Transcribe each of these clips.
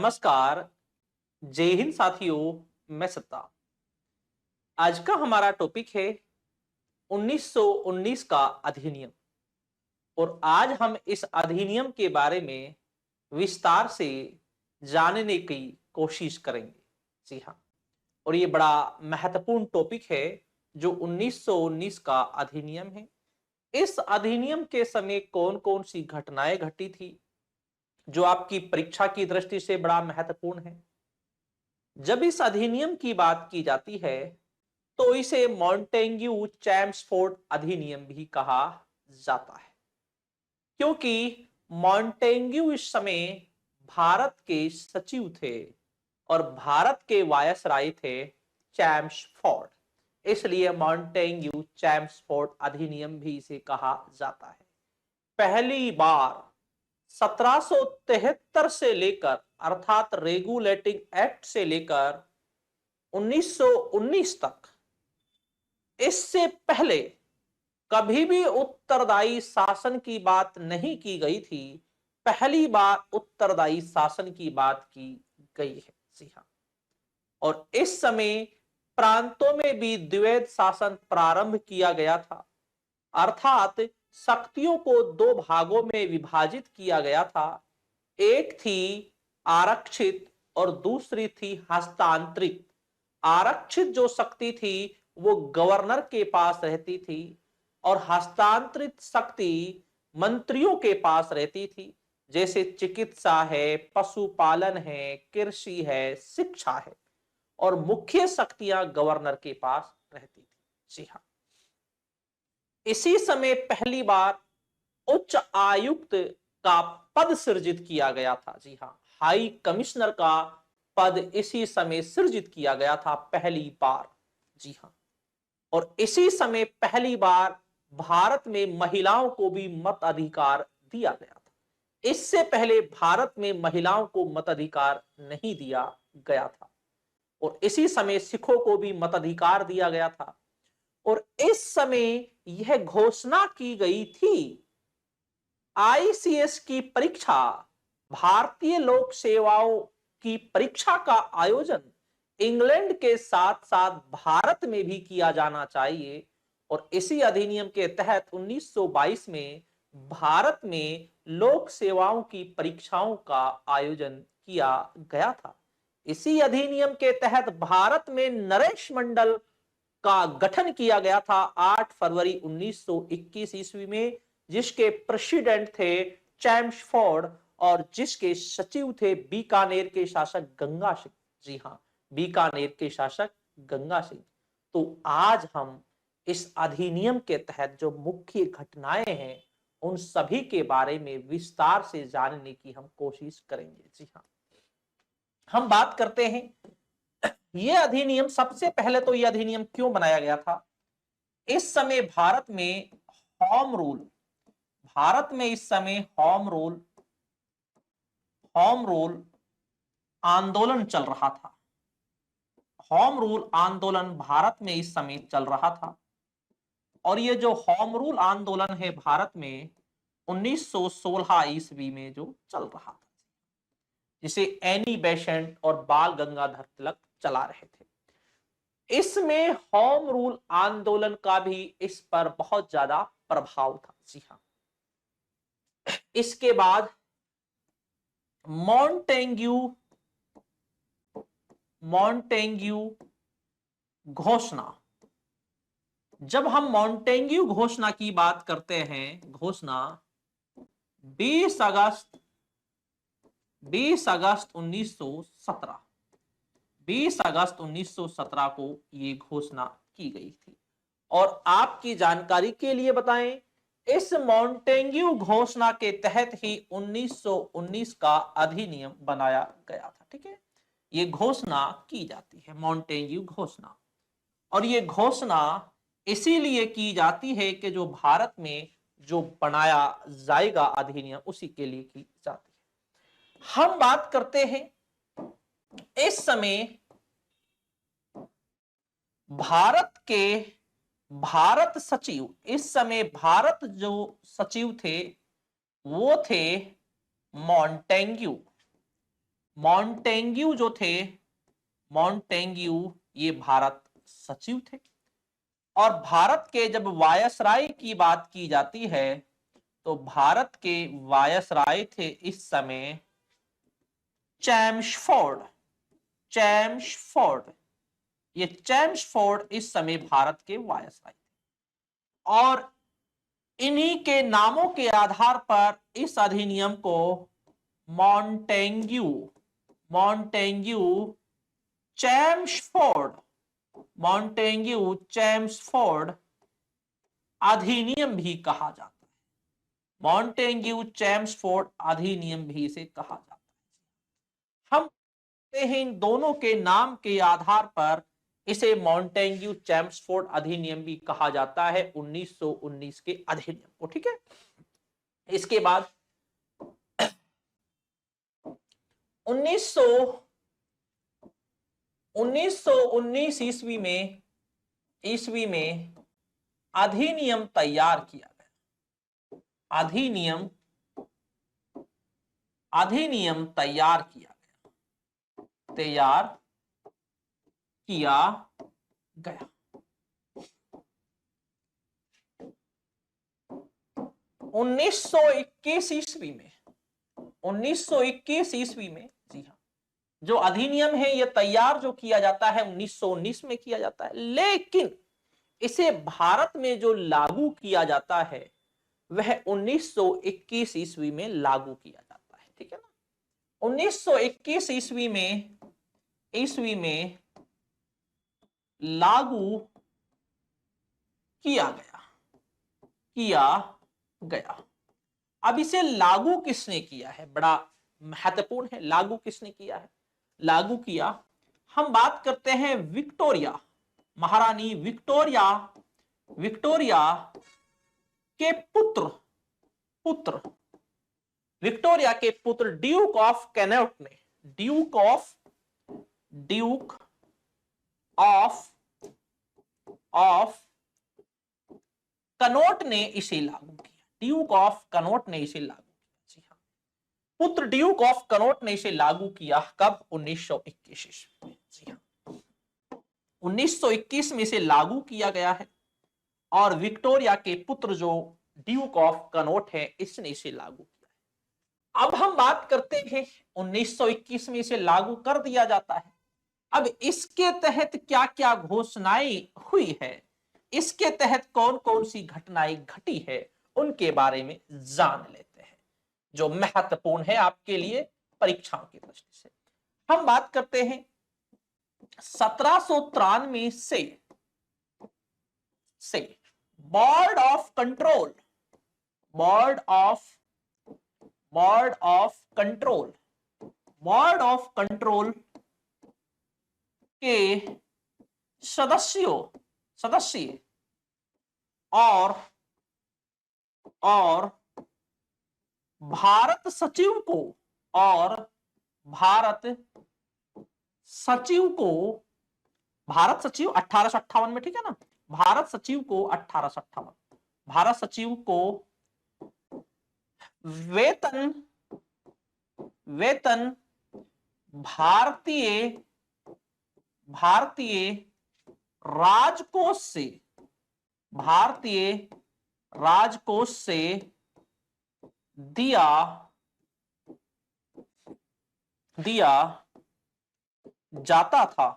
नमस्कार। जय हिंद साथियों, मैं सत्ता। आज का हमारा टॉपिक है 1919 का अधिनियम। और आज हम इस अधिनियम के बारे में विस्तार से जानने की कोशिश करेंगे। जी हाँ, और ये बड़ा महत्वपूर्ण टॉपिक है जो 1919 का अधिनियम है। इस अधिनियम के समय कौन कौन सी घटनाएं घटी थी जो आपकी परीक्षा की दृष्टि से बड़ा महत्वपूर्ण है। जब इस अधिनियम की बात की जाती है तो इसे मॉन्टेग्यू चैम्सफोर्ड अधिनियम भी कहा जाता है, क्योंकि मॉन्टेग्यू इस समय भारत के सचिव थे और भारत के वायसराय थे चैम्सफोर्ड। इसलिए मॉन्टेग्यू चैम्सफोर्ड अधिनियम भी इसे कहा जाता है। पहली बार 1773 से लेकर अर्थात रेगुलेटिंग एक्ट से लेकर 1919 तक, इससे पहले कभी भी उत्तरदायी शासन की बात नहीं की गई थी। पहली बार उत्तरदायी शासन की बात की गई है। जी हाँ, और इस समय प्रांतों में भी द्वैध शासन प्रारंभ किया गया था, अर्थात शक्तियों को दो भागों में विभाजित किया गया था। एक थी आरक्षित और दूसरी थी हस्तांतरित। आरक्षित जो शक्ति थी वो गवर्नर के पास रहती थी और हस्तांतरित शक्ति मंत्रियों के पास रहती थी, जैसे चिकित्सा है, पशुपालन है, कृषि है, शिक्षा है। और मुख्य शक्तियां गवर्नर के पास रहती थी। जी हाँ, इसी समय पहली बार उच्च आयुक्त का पद सृजित किया गया था। जी हाँ, हाई कमिश्नर का पद इसी समय सृजित किया गया था पहली बार। जी हाँ, और इसी समय पहली बार भारत में महिलाओं को भी मत अधिकार दिया गया था। इससे पहले भारत में महिलाओं को मताधिकार नहीं दिया गया था। और इसी समय सिखों को भी मताधिकार दिया गया था। और इस समय यह घोषणा की गई थी, आईसीएस की परीक्षा, भारतीय लोक सेवाओं की परीक्षा का आयोजन इंग्लैंड के साथ साथ भारत में भी किया जाना चाहिए। और इसी अधिनियम के तहत 1922 में भारत में लोक सेवाओं की परीक्षाओं का आयोजन किया गया था। इसी अधिनियम के तहत भारत में नरेश मंडल का गठन किया गया था 8 फरवरी 1921 ईस्वी में, जिसके प्रेसिडेंट थे चैम्सफोर्ड और जिसके सचिव थे बीकानेर के शासक गंगा सिंह। जी हाँ, बीकानेर के शासक गंगा सिंह। तो आज हम इस अधिनियम के तहत जो मुख्य घटनाएं हैं उन सभी के बारे में विस्तार से जानने की हम कोशिश करेंगे। जी हाँ, हम बात करते हैं यह अधिनियम। सबसे पहले तो यह अधिनियम क्यों बनाया गया था। इस समय भारत में होम रूल, भारत में इस समय होम रूल आंदोलन चल रहा था। होम रूल आंदोलन भारत में इस समय चल रहा था। और ये जो होम रूल आंदोलन है भारत में 1916 ईस्वी में जो चल रहा था, जिसे एनी बेसेंट और बाल गंगाधर तिलक चला रहे थे। इसमें होम रूल आंदोलन का भी इस पर बहुत ज्यादा प्रभाव था। जी हाँ, इसके बाद मॉन्टेग्यू घोषणा। जब हम मॉन्टेग्यू घोषणा की बात करते हैं, घोषणा 20 अगस्त 1917, 20 अगस्त 1917 को यह घोषणा की गई थी। और आपकी जानकारी के लिए बताएं, इस मॉन्टेग्यू घोषणा के तहत ही 1919 का अधिनियम बनाया गया था। ठीक है, यह घोषणा की जाती है मॉन्टेग्यू घोषणा। और यह घोषणा इसीलिए की जाती है कि जो भारत में जो बनाया जाएगा अधिनियम उसी के लिए की जाती है। हम बात करते हैं इस समय भारत सचिव, इस समय भारत जो सचिव थे वो थे मॉन्टेग्यू। मॉन्टेग्यू जो थे, मॉन्टेग्यू ये भारत सचिव थे। और भारत के जब वायसराय की बात की जाती है तो भारत के वायसराय थे इस समय चैम्सफोर्ड। चैम्सफोर्ड, ये चैम्सफोर्ड इस समय भारत के वायसराय थे। और इन्हीं के नामों के आधार पर इस अधिनियम को Montague Montague Chelmsford Montague Chelmsford अधिनियम भी कहा जाता है। मॉन्टेग्यू चैम्सफोर्ड अधिनियम भी इसे कहा जाता है। हम कहते हैं इन दोनों के नाम के आधार पर इसे मॉन्टेग्यू चैम्सफोर्ड अधिनियम भी कहा जाता है, 1919 के अधिनियम को। ठीक है, इसके बाद 1919 ईस्वी में अधिनियम तैयार किया गया। अधिनियम तैयार किया गया। 1921 ईस्वी में जी हाँ, जो अधिनियम है ये तैयार जो किया जाता है 1919 में किया जाता है, लेकिन इसे भारत में जो लागू किया जाता है वह 1921 ईस्वी में लागू किया जाता है। ठीक है ना, 1921 ईस्वी में लागू किया गया। अब इसे लागू किसने किया है, बड़ा महत्वपूर्ण है, लागू किसने किया है। लागू किया, हम बात करते हैं विक्टोरिया, महारानी विक्टोरिया के पुत्र विक्टोरिया के पुत्र ड्यूक ऑफ कैनोट ने ड्यूक ऑफ कनोट ने इसे लागू किया। ड्यूक ऑफ कनोट ने इसे लागू किया। जी हाँ, पुत्र ड्यूक ऑफ कनोट ने इसे लागू किया। कब? 1921 में। जी हाँ, 1921 में इसे लागू किया गया है और विक्टोरिया के पुत्र जो ड्यूक ऑफ कनोट है इसने इसे लागू किया है। अब हम बात करते हैं 1921 में इसे लागू कर दिया जाता है। अब इसके तहत क्या क्या घोषणाएं हुई है, इसके तहत कौन कौन सी घटनाएं घटी है, उनके बारे में जान लेते हैं, जो महत्वपूर्ण है आपके लिए परीक्षाओं की दृष्टि से। हम बात करते हैं 1793 से बोर्ड ऑफ कंट्रोल के सदस्य और भारत सचिव को 1858 में, ठीक है ना, भारत सचिव को 1858 भारत सचिव को वेतन भारतीय राजकोष से दिया जाता था,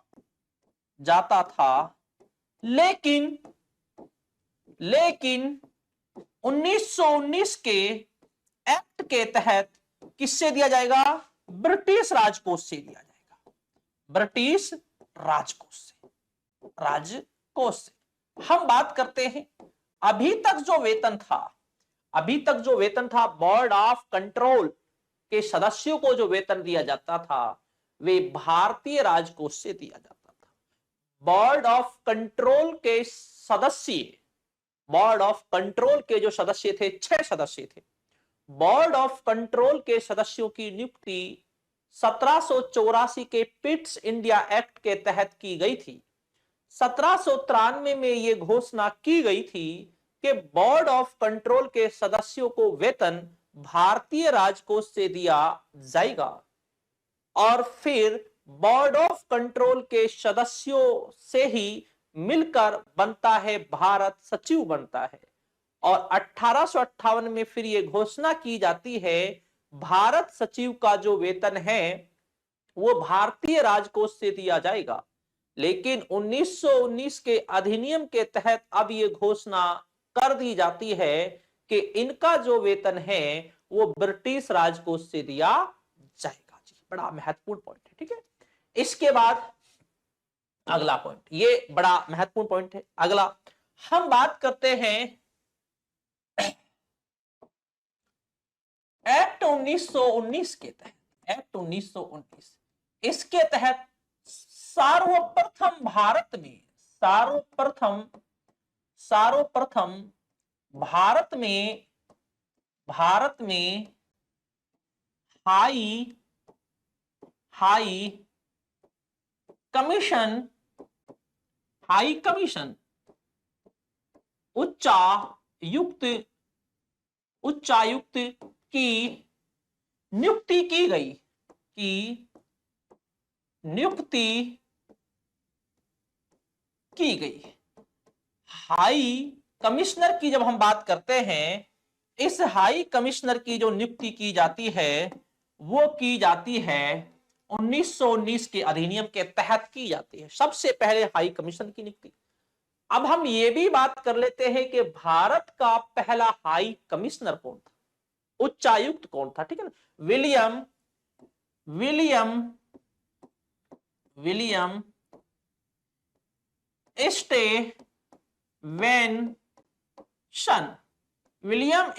लेकिन 1919 के एक्ट के तहत किससे दिया जाएगा? ब्रिटिश राजकोष से दिया जाएगा। ब्रिटिश राजकोष से हम बात करते हैं अभी तक जो वेतन था बोर्ड ऑफ कंट्रोल के सदस्यों को जो वेतन दिया जाता था वे भारतीय राजकोष से दिया जाता था। बोर्ड ऑफ कंट्रोल के जो सदस्य थे, 6 सदस्य थे। बोर्ड ऑफ कंट्रोल के सदस्यों की नियुक्ति 1784 के पिट्स इंडिया एक्ट के तहत की गई थी। 1793 में यह घोषणा की गई थी कि बोर्ड ऑफ कंट्रोल के सदस्यों को वेतन भारतीय राजकोष से दिया जाएगा। और फिर बोर्ड ऑफ कंट्रोल के सदस्यों से ही मिलकर बनता है भारत सचिव बनता है। और 1858 में फिर यह घोषणा की जाती है भारत सचिव का जो वेतन है वो भारतीय राजकोष से दिया जाएगा। लेकिन 1919 के अधिनियम के तहत अब ये घोषणा कर दी जाती है कि इनका जो वेतन है वो ब्रिटिश राजकोष से दिया जाएगा। जी, बड़ा महत्वपूर्ण पॉइंट है। ठीक है, इसके बाद अगला पॉइंट, ये बड़ा महत्वपूर्ण पॉइंट है। अगला हम बात करते हैं एक्ट 1919 के तहत। एक्ट 1919 इसके तहत सर्वप्रथम भारत में भारत में हाई कमीशन उच्चायुक्त की नियुक्ति की गई। हाई कमिश्नर की जब हम बात करते हैं, इस हाई कमिश्नर की जो नियुक्ति की जाती है वो की जाती है 1919 के अधिनियम के तहत की जाती है। सबसे पहले हाई कमीशन की नियुक्ति। अब हम ये भी बात कर लेते हैं कि भारत का पहला हाई कमिश्नर कौन था, उच्चायुक्त कौन था। ठीक है ना, विलियम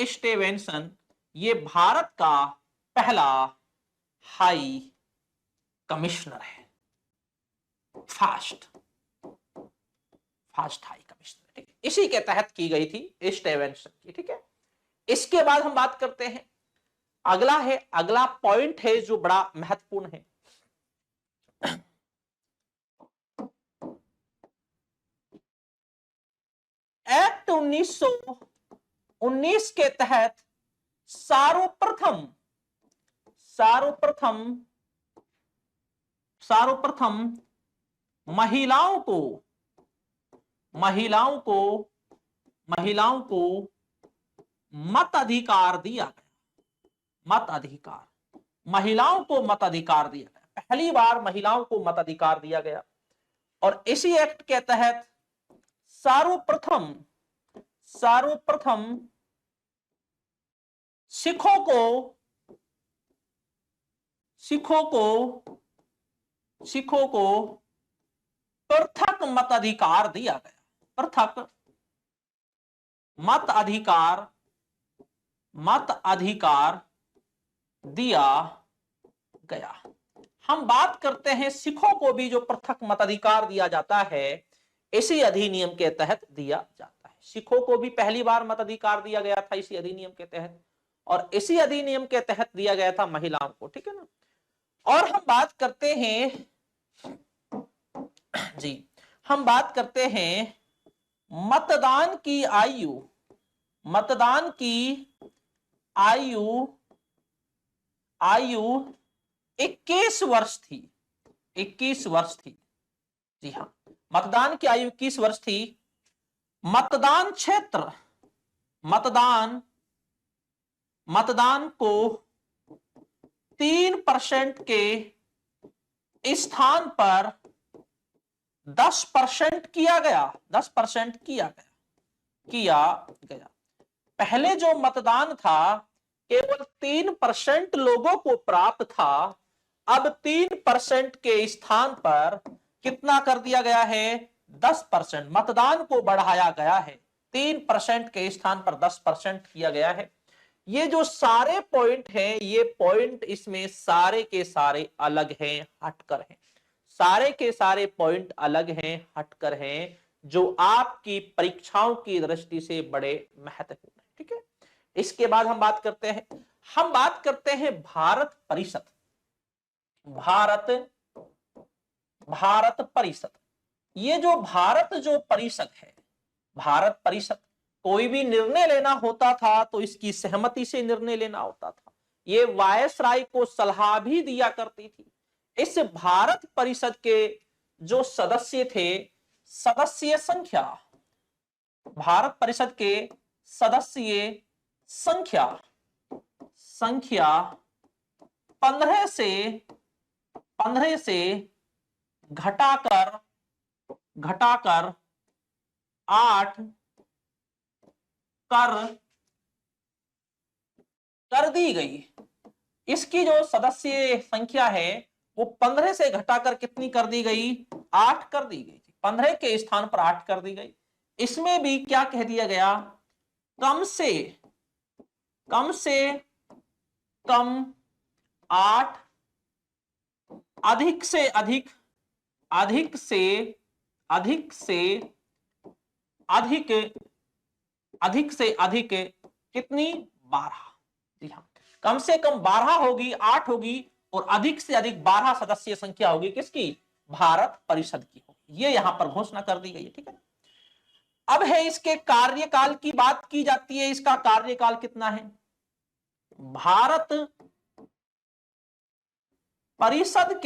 स्टेवेंसन ये भारत का पहला हाई कमिश्नर है, फास्ट हाई कमिश्नर। ठीक है, इसी के तहत की गई थी स्टेवेंसन की। ठीक है, इसके बाद हम बात करते हैं, अगला पॉइंट है जो बड़ा महत्वपूर्ण है। एक्ट 1919 के तहत सर्वप्रथम महिलाओं को मताधिकार दिया गया। महिलाओं को मताधिकार दिया गया, पहली बार महिलाओं को मताधिकार दिया गया। और इसी एक्ट के तहत सर्वप्रथम सिखों को पृथक मताधिकार दिया गया। पृथक मताधिकार दिया गया। हम बात करते हैं सिखों को भी जो पृथक मताधिकार दिया जाता है इसी अधिनियम के तहत दिया जाता है। सिखों को भी पहली बार मताधिकार दिया गया था इसी अधिनियम के तहत, और इसी अधिनियम के तहत दिया गया था महिलाओं को। ठीक है ना, और हम बात करते हैं मतदान की आयु 21 वर्ष थी। 21 वर्ष थी। जी हाँ, मतदान की आयु 21 वर्ष थी। मतदान क्षेत्र मतदान को 3% के स्थान पर 10% किया गया। 10% किया गया। पहले जो मतदान था केवल 3% लोगों को प्राप्त था, अब 3% के स्थान पर कितना कर दिया गया है, 10%। मतदान को बढ़ाया गया है, 3% के स्थान पर 10% किया गया है। ये जो सारे पॉइंट हैं, ये पॉइंट इसमें सारे के सारे अलग हैं, हटकर हैं। सारे के सारे पॉइंट अलग हैं, हटकर हैं, जो आपकी परीक्षाओं की दृष्टि से बड़े महत्वपूर्ण है। ठीक है, इसके बाद हम बात करते हैं भारत परिषद। भारत परिषद, ये जो भारत परिषद है, भारत परिषद, कोई भी निर्णय लेना होता था तो इसकी सहमति से निर्णय लेना होता था। ये वायसराय को सलाह भी दिया करती थी इस भारत परिषद के जो सदस्य थे, सदस्य संख्या, भारत परिषद के सदस्य संख्या 15 से घटाकर 8 कर दी गई। इसकी जो सदस्य संख्या है वो 15 से घटाकर कितनी कर दी गई? 8 कर दी गई। 15 के स्थान पर 8 कर दी गई। इसमें भी क्या कह दिया गया? कम से कम 8, अधिक से अधिक कितनी? 12। जी हाँ, कम से कम 12 होगी, 8 होगी और अधिक से अधिक 12 सदस्य संख्या होगी। किसकी? भारत परिषद की होगी। ये यहां पर घोषणा कर दी गई है। ठीक है, अब है इसके कार्यकाल की बात की जाती है। इसका कार्यकाल कितना है? भारत परिषद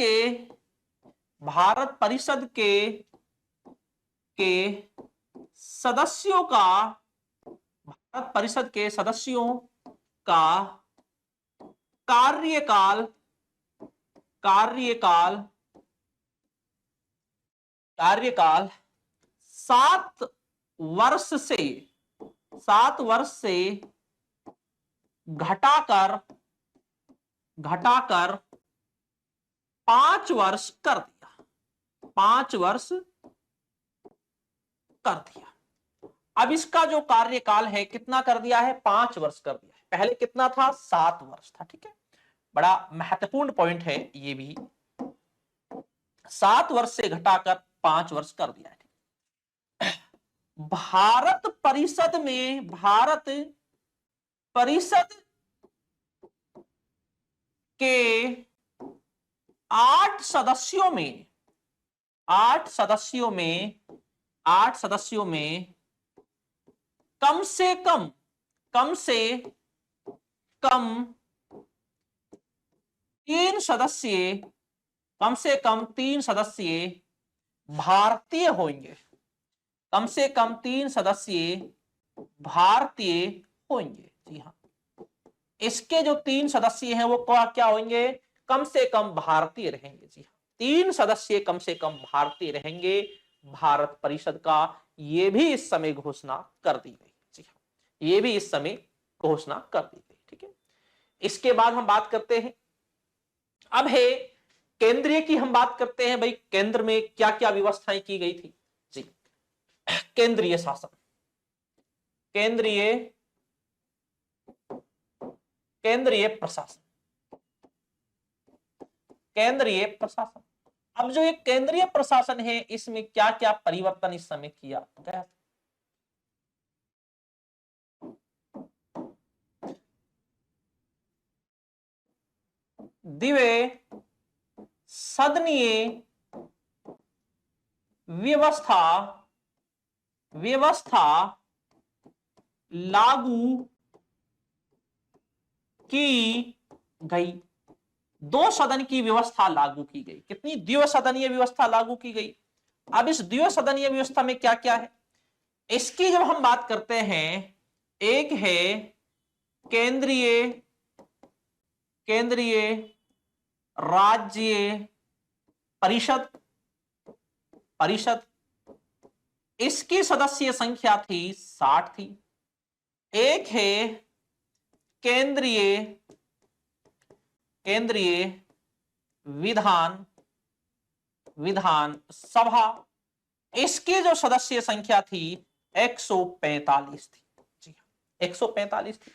के सदस्यों का, भारत परिषद के सदस्यों का कार्यकाल 7 वर्ष से घटाकर 5 वर्ष कर दिया। 5 वर्ष कर दिया। अब इसका जो कार्यकाल है कितना कर दिया है? 5 वर्ष कर दिया है। पहले कितना था? 7 वर्ष था। ठीक है, बड़ा महत्वपूर्ण पॉइंट है ये भी। 7 वर्ष से घटाकर 5 वर्ष कर दिया है। भारत परिषद के 8 सदस्यों में कम से कम 3 सदस्य भारतीय होंगे। कम से कम 3 सदस्य भारतीय होंगे। जी हाँ, इसके जो 3 सदस्य हैं वो क्या होंगे? कम से कम भारतीय रहेंगे। जी हाँ, 3 सदस्य कम से कम भारतीय रहेंगे भारत परिषद का। ये भी इस समय घोषणा कर दी गई। जी हाँ, ये भी इस समय घोषणा कर दी गई। ठीक है, इसके बाद हम बात करते हैं, अब है केंद्रीय की हम बात करते हैं। भाई केंद्र में क्या क्या व्यवस्थाएं की गई थी? जी, केंद्रीय शासन, केंद्रीय प्रशासन। अब जो ये केंद्रीय प्रशासन है इसमें क्या क्या परिवर्तन इस समय किया गया? द्विसदनीय व्यवस्था लागू की गई। 2 सदन की व्यवस्था लागू की गई। कितनी? द्विसदनीय व्यवस्था लागू की गई। अब इस द्विसदनीय व्यवस्था में क्या क्या है इसकी जब हम बात करते हैं, एक है केंद्रीय राज्य परिषद। इसकी सदस्य संख्या थी 60 थी। एक है केंद्रीय विधान सभा। इसकी जो सदस्य संख्या थी 145 थी। जी 145 थी।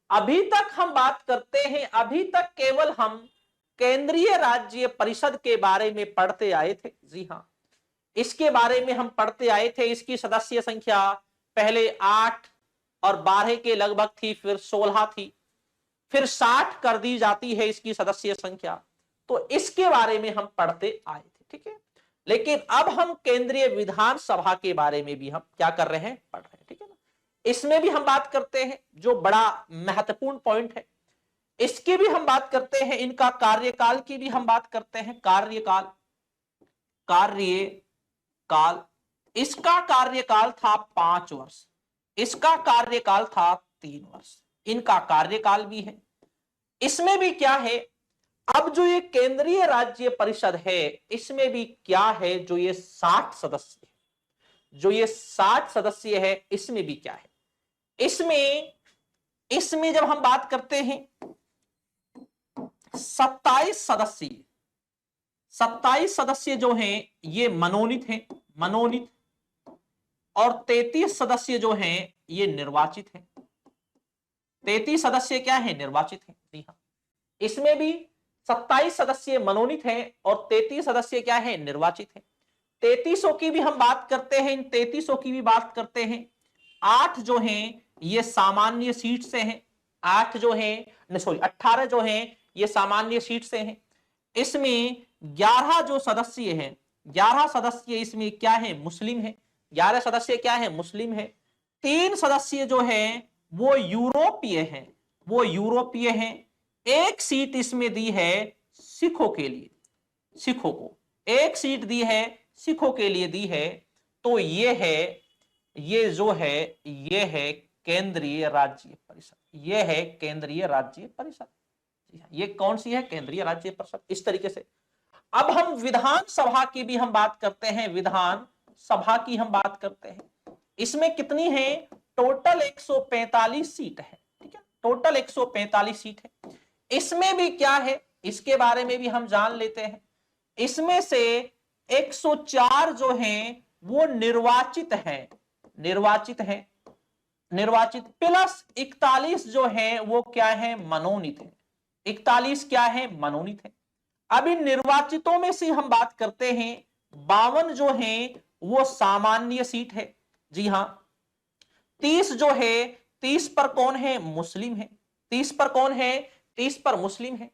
अभी तक हम बात करते हैं, अभी तक केवल हम केंद्रीय राज्य परिषद के बारे में पढ़ते आए थे। जी हाँ, इसके बारे में हम पढ़ते आए थे। इसकी सदस्य संख्या पहले 8 और 12 के लगभग थी, फिर 16 थी, फिर 60 कर दी जाती है इसकी सदस्य संख्या। तो इसके बारे में हम पढ़ते आए थे। ठीक है, लेकिन अब हम केंद्रीय विधानसभा के बारे में भी हम क्या कर रहे हैं? पढ़ रहे हैं। ठीक है ना, इसमें भी हम बात करते हैं जो बड़ा महत्वपूर्ण पॉइंट है। इसकी भी हम बात करते हैं, इनका कार्यकाल की भी हम बात करते हैं। कार्यकाल, कार्यकाल, इसका कार्यकाल था 5 वर्ष, इसका कार्यकाल था 3 वर्ष, इनका कार्यकाल भी है। इसमें भी क्या है, अब जो ये केंद्रीय राज्य परिषद है, इसमें भी क्या है, जो ये 60 सदस्य है, जो ये 60 सदस्य है, इसमें भी क्या है, इसमें जब हम बात करते हैं 27 सदस्य, 27 सदस्य जो हैं ये मनोनीत हैं, मनोनीत, और 33 सदस्य जो हैं ये निर्वाचित हैं। 33 सदस्य क्या है, निर्वाचित हैं। जी हाँ, इसमें भी 27 सदस्य मनोनीत हैं और 33 सदस्य क्या है, निर्वाचित हैं। 33 की भी हम बात करते हैं, इन 33 की भी बात करते हैं। 8 जो हैं ये सामान्य सीट से हैं, 8 जो हैं, सॉरी 18 जो हैं ये सामान्य सीट से हैं। इसमें 11 जो सदस्य हैं, 11 सदस्य इसमें क्या है, मुस्लिम है, 11 सदस्य क्या है, मुस्लिम है। 3 सदस्य जो हैं वो यूरोपीय हैं, वो यूरोपीय हैं। 1 सीट इसमें दी है सिखों के लिए, सिखों को 1 सीट दी है, सिखों के लिए दी है। तो ये है, ये जो है, ये है केंद्रीय राज्य परिषद, ये है केंद्रीय राज्य परिषद। ये कौन सी है, केंद्रीय राज्य परिषद। इस तरीके से अब हम विधानसभा की भी हम बात करते हैं, विधान सभा की हम बात करते हैं। इसमें कितनी है, टोटल 145 सीट है, ठीक है, टोटल 145 सीट है। इसमें भी क्या है, इसके बारे में भी हम जान लेते हैं। इसमें से 104 जो हैं वो निर्वाचित हैं, निर्वाचित हैं, निर्वाचित, प्लस 41 जो है वो क्या है, मनोनीत है। 41 क्या है, मनोनीत है। अब इन निर्वाचितों में से हम बात करते हैं, 52 जो हैं वो सामान्य सीट है। जी हां, 30 जो है, 30 पर कौन है, मुस्लिम है, 30 पर कौन है, 30 पर मुस्लिम है।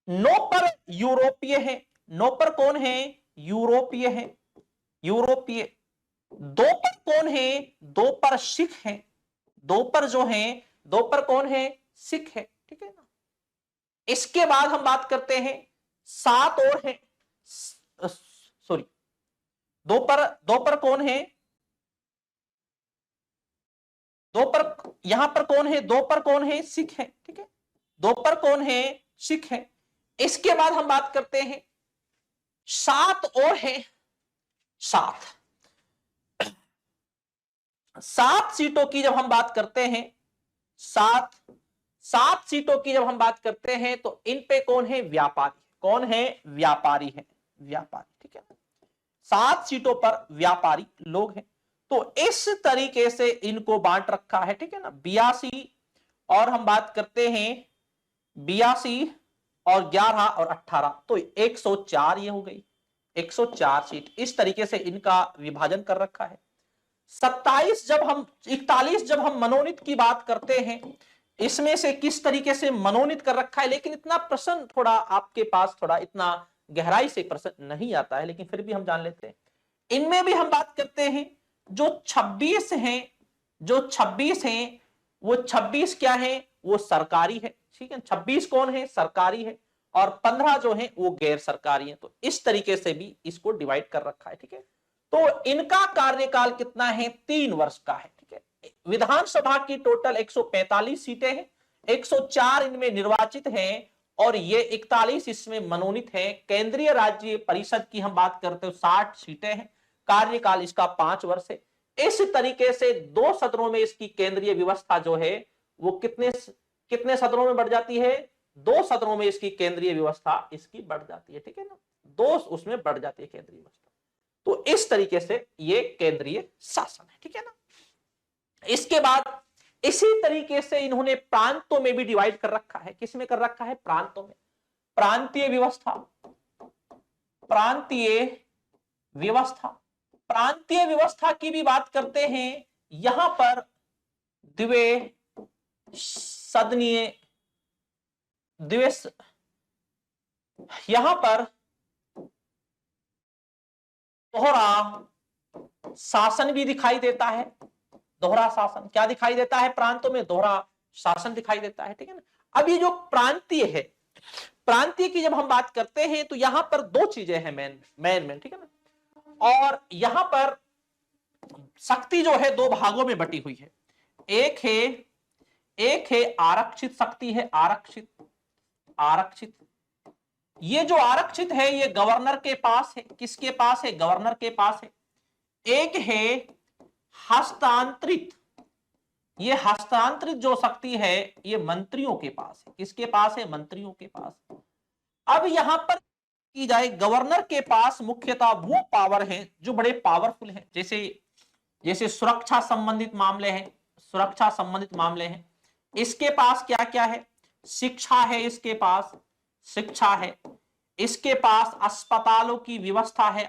9 पर यूरोपीय है, 9 पर कौन है, यूरोपीय है, यूरोपीय। 2 पर कौन है, 2 पर सिख है, 2 पर जो है, 2 पर कौन है, सिख है, ठीक है ना। इसके बाद हम बात करते हैं 7 और है, सॉरी 2 पर कौन है, 2 पर, यहां पर कौन है, 2 पर कौन है, सिख है, ठीक है, 2 पर कौन है, सिख है। इसके बाद हम बात करते हैं 7 और है, 7 सीटों की जब हम बात करते हैं, 7 सीटों की जब हम बात करते हैं तो इन पे कौन है, व्यापारी, कौन है, व्यापारी है, व्यापारी, ठीक है ना। 7 सीटों पर व्यापारी लोग हैं। तो इस तरीके से इनको बांट रखा है, ठीक है ना। 82 और हम बात करते हैं 82 और 11 और 18, तो 104 ये हो गई, 104 सीट। इस तरीके से इनका विभाजन कर रखा है। 27 जब हम, 41 जब हम मनोनीत की बात करते हैं, इसमें से किस तरीके से मनोनीत कर रखा है, लेकिन इतना प्रश्न थोड़ा आपके पास थोड़ा इतना गहराई से प्रश्न नहीं आता है, लेकिन फिर भी हम जान लेते हैं। इनमें भी हम बात करते हैं जो 26 हैं, जो 26 हैं वो 26 क्या है, वो सरकारी है, ठीक है। 26 कौन है, सरकारी है, और 15 जो है वो गैर सरकारी है। तो इस तरीके से भी इसको डिवाइड कर रखा है, ठीक है। तो इनका कार्यकाल कितना है, 3 वर्ष का है, ठीक है। विधानसभा की टोटल 145 सीटें हैं, 104 इनमें निर्वाचित हैं और ये 41 इसमें मनोनीत हैं। केंद्रीय राज्य परिषद की हम बात करते हैं 60 सीटें हैं, कार्यकाल इसका 5 वर्ष है। इस तरीके से 2 सदनों में इसकी केंद्रीय व्यवस्था जो है वो कितने सदनों में बढ़ जाती है, 2 सदनों में इसकी केंद्रीय व्यवस्था इसकी बढ़ जाती है, ठीक है ना, 2 उसमें बढ़ जाती है केंद्रीय व्यवस्था। तो इस तरीके से ये केंद्रीय शासन है, ठीक है ना। इसके बाद इसी तरीके से इन्होंने प्रांतों में भी डिवाइड कर रखा है। किसमें कर रखा है, प्रांतों में। प्रांतीय व्यवस्था, प्रांतीय व्यवस्था, प्रांतीय व्यवस्था की भी बात करते हैं। यहां पर द्विसदनीय, यहां पर दोहरा शासन भी दिखाई देता है। दोहरा शासन क्या दिखाई देता है, प्रांतों में दोहरा शासन दिखाई देता है, ठीक है ना। अब ये जो प्रांतीय है, प्रांतीय की जब हम बात करते हैं तो यहां पर दो चीजें हैं मेन, ठीक है ना। और यहां पर शक्ति जो है दो भागों में बटी हुई है। एक है आरक्षित शक्ति है, आरक्षित। ये जो आरक्षित है ये गवर्नर के पास है। किसके पास है? गवर्नर के पास है। एक है हस्तांतरित, ये हस्तांतरित जो शक्ति है ये मंत्रियों के पास है। किसके पास है? मंत्रियों के पास। अब यहां पर की जाए, गवर्नर के पास मुख्यतः वो पावर है जो बड़े पावरफुल हैं, जैसे सुरक्षा संबंधित मामले हैं। इसके पास क्या क्या है? शिक्षा है, इसके पास शिक्षा है। इसके पास अस्पतालों की व्यवस्था है,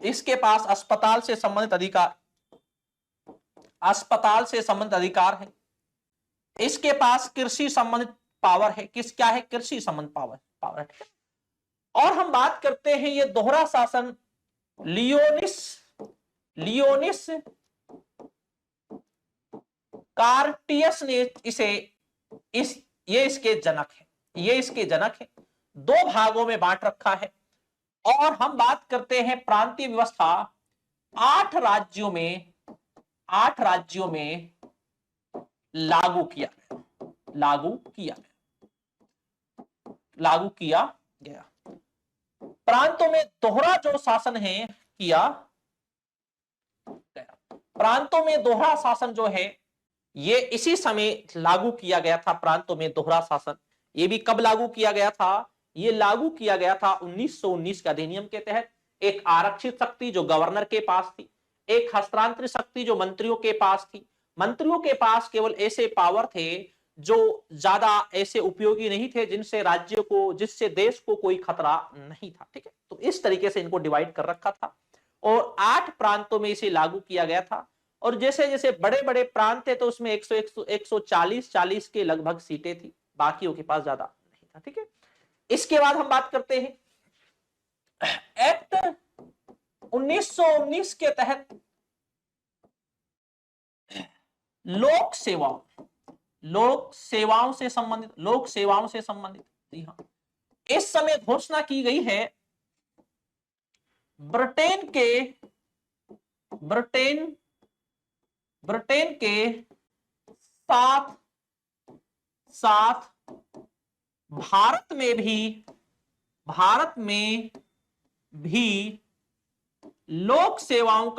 इसके पास अस्पताल से संबंधित अधिकार है। इसके पास कृषि संबंधित पावर है। क्या है? कृषि संबंधित पावर है। और हम बात करते हैं ये दोहरा शासन, लियोनिस कार्टियस ने ये इसके जनक है। दो भागों में बांट रखा है। और हम बात करते हैं प्रांतीय व्यवस्था 8 राज्यों में लागू किया गया। प्रांतों में दोहरा जो शासन है प्रांतों में दोहरा शासन जो है ये इसी समय लागू किया गया था। प्रांतों में दोहरा शासन ये भी कब लागू किया गया था? ये लागू किया गया था 1919 के अधिनियम के तहत। एक आरक्षित शक्ति जो गवर्नर के पास थी, एक हस्तांतरित शक्ति जो मंत्रियों के पास थी। मंत्रियों के पास केवल ऐसे पावर थे जो ज्यादा ऐसे उपयोगी नहीं थे, जिससे देश को कोई खतरा नहीं था। ठीक है, तो इस तरीके से इनको डिवाइड कर रखा था और 8 प्रांतों में इसे लागू किया गया था। और जैसे जैसे बड़े बड़े प्रांत थे तो उसमें 140 के लगभग सीटें थी, बाकियों के पास ज्यादा नहीं था। ठीक है, इसके बाद हम बात करते हैं एक्ट 1919 के तहत लोक सेवाओं से संबंधित जी हाँ, इस समय घोषणा की गई है ब्रिटेन के साथ भारत में भी लोक सेवाओं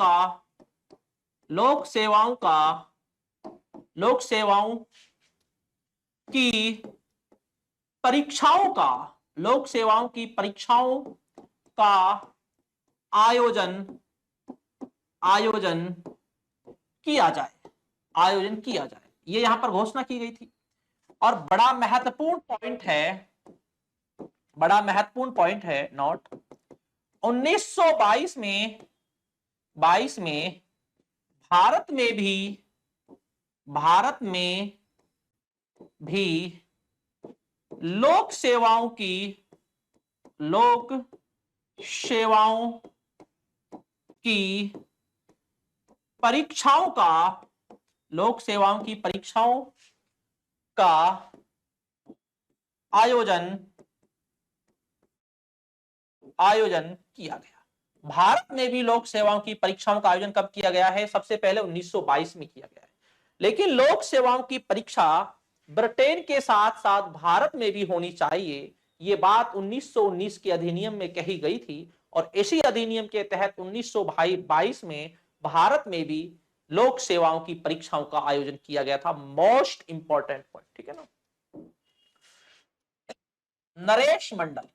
की परीक्षाओं का आयोजन किया जाए। ये यहां पर घोषणा की गई थी। और बड़ा महत्वपूर्ण पॉइंट है नोट, 1922 में भारत में भी लोक सेवाओं की परीक्षाओं का आयोजन किया गया। भारत में भी लोक सेवाओं की परीक्षाओं का आयोजन कब किया गया है? सबसे पहले 1922 में किया गया है। लेकिन लोक सेवाओं की परीक्षा ब्रिटेन के साथ साथ भारत में भी होनी चाहिए, ये बात 1919 के अधिनियम में कही गई थी। और इसी अधिनियम के तहत 1922 में भारत में भी लोक सेवाओं की परीक्षाओं का आयोजन किया गया था। मोस्ट इंपॉर्टेंट पॉइंट, ठीक है ना। नरेश मंडल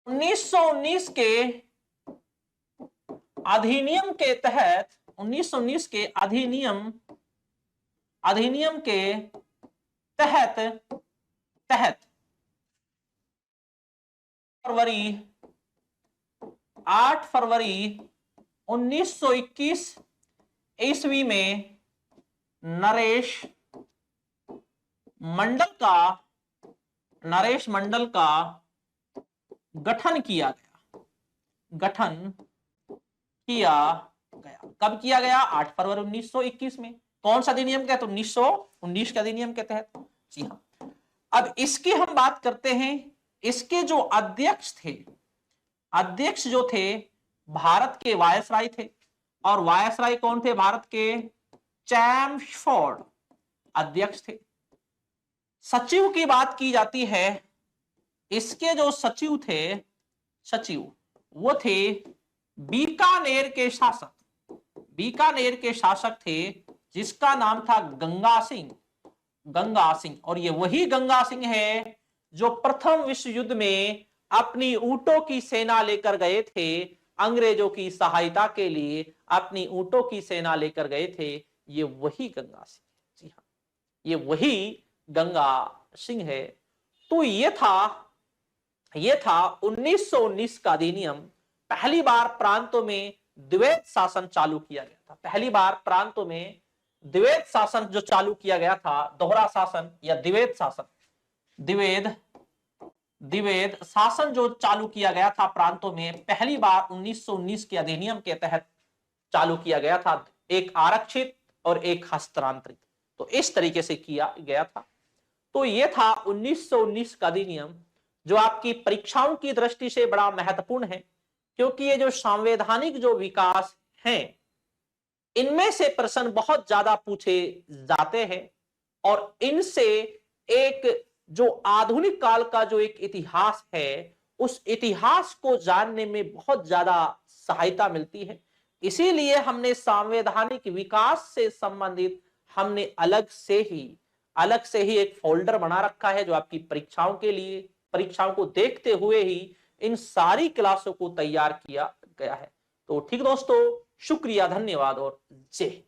1919 के अधिनियम के तहत 1919 के अधिनियम के तहत 8 फरवरी 1921 ईस्वी में नरेश मंडल का गठन किया गया, गठन किया गया। कब किया गया? 8 फरवरी 1921 में। कौन सा अधिनियम के तहत? 1919 के अधिनियम के तहत। जी हाँ। अब इसकी हम बात करते हैं। इसके जो अध्यक्ष थे, अध्यक्ष जो थे भारत के वायसराय थे। और वायसराय कौन थे भारत के? चैम्सफोर्ड अध्यक्ष थे। सचिव की बात की जाती है, इसके जो सचिव थे, सचिव वो थे बीकानेर के शासक, बीकानेर के शासक थे जिसका नाम था गंगा सिंह, गंगा सिंह। और ये वही गंगा सिंह है जो प्रथम विश्व युद्ध में अपनी ऊंटों की सेना लेकर गए थे, अंग्रेजों की सहायता के लिए अपनी ऊंटों की सेना लेकर गए थे। ये वही गंगा सिंह, जी हाँ, ये वही गंगा सिंह है। तो ये था 1919 का अधिनियम। पहली बार प्रांतों में द्वैत शासन चालू किया गया था। पहली बार प्रांतों में द्वैत शासन जो चालू किया गया था, दोहरा शासन या द्वैत शासन, द्विवेद शासन जो चालू किया गया था प्रांतों में, पहली बार 1919 के अधिनियम के तहत चालू किया गया था। एक आरक्षित और एक हस्तांतरित, तो इस तरीके से किया गया था। तो यह था 1919 का अधिनियम, जो आपकी परीक्षाओं की दृष्टि से बड़ा महत्वपूर्ण है, क्योंकि ये जो संवैधानिक जो विकास हैं, इनमें से प्रश्न बहुत ज्यादा पूछे जाते हैं। और इनसे एक जो आधुनिक काल का जो एक इतिहास है, उस इतिहास को जानने में बहुत ज्यादा सहायता मिलती है। इसीलिए हमने संवैधानिक विकास से संबंधित हमने अलग से ही एक फोल्डर बना रखा है, जो आपकी परीक्षाओं के लिए, परीक्षाओं को देखते हुए ही इन सारी क्लासों को तैयार किया गया है। तो ठीक दोस्तों, शुक्रिया, धन्यवाद और जय हिंद।